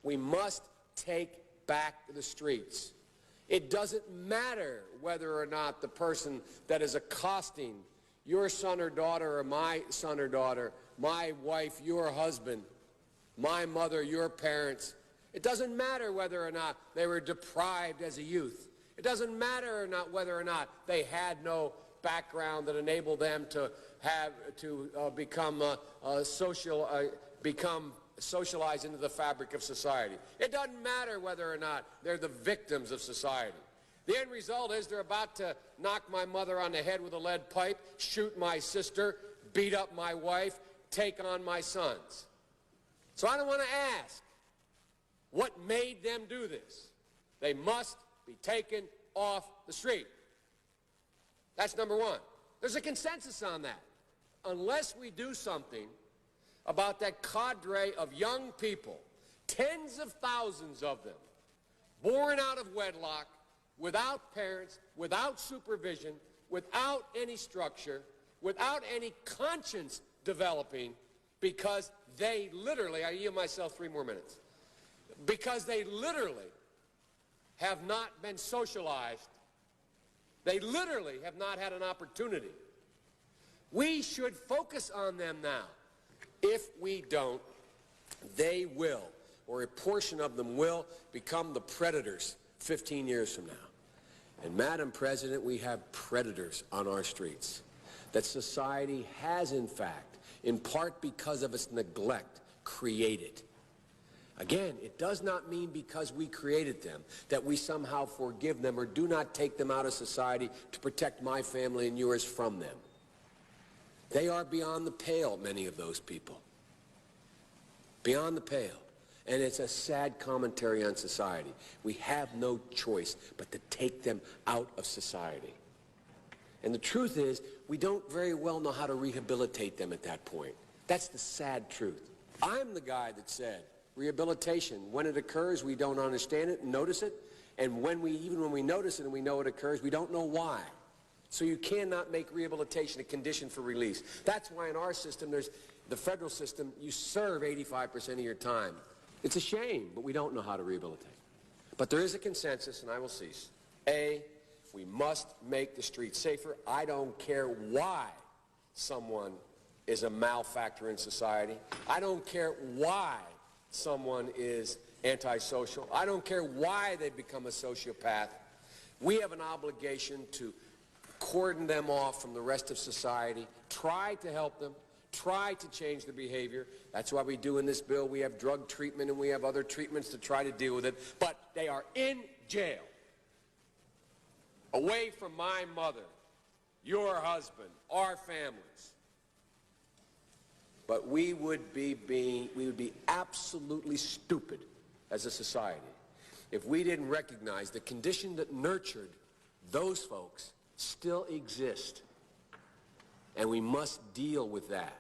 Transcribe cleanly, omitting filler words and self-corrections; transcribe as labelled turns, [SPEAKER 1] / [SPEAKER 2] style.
[SPEAKER 1] We must take back the streets. It doesn't matter whether or not the person that is accosting your son or daughter or my son or daughter, my wife, your husband, my mother, your parents. It doesn't matter whether or not they were deprived as a youth. It doesn't matter or not whether or not they had no background that enabled them to become socialized into the fabric of society. It doesn't matter whether or not they're the victims of society. The end result is they're about to knock my mother on the head with a lead pipe, shoot my sister, beat up my wife, take on my sons. So I don't want to ask what made them do this. They must be taken off the street. That's number one. There's a consensus on that. Unless we do something about that cadre of young people, tens of thousands of them, born out of wedlock, without parents, without supervision, without any structure, without any conscience developing, because they literally, I yield myself 3 more minutes, because they literally have not been socialized. They literally have not had an opportunity. We should focus on them now. If we don't, they will, or a portion of them will, become the predators 15 years from now. And Madam President, we have predators on our streets that society has, in fact, in part because of its neglect, created. Again, it does not mean because we created them that we somehow forgive them or do not take them out of society to protect my family and yours from them. They are beyond the pale, many of those people. Beyond the pale. And it's a sad commentary on society. We have no choice but to take them out of society. And the truth is, we don't very well know how to rehabilitate them at that point. That's the sad truth. I'm the guy that said, rehabilitation, when it occurs, we don't understand it and notice it. And even when we notice it and we know it occurs, we don't know why. So you cannot make rehabilitation a condition for release. That's why in our system, there's the federal system, you serve 85% of your time. It's a shame, but we don't know how to rehabilitate. But there is a consensus, and I will cease. A, we must make the streets safer. I don't care why someone is a malefactor in society. I don't care why someone is antisocial. I don't care why they become a sociopath. We have an obligation to cordon them off from the rest of society, try to help them, try to change their behavior. That's why we do in this bill. We have drug treatment and we have other treatments to try to deal with it. But they are in jail, away from my mother, your husband, our families. But we would be absolutely stupid as a society if we didn't recognize the condition that nurtured those folks still exist. And we must deal with that.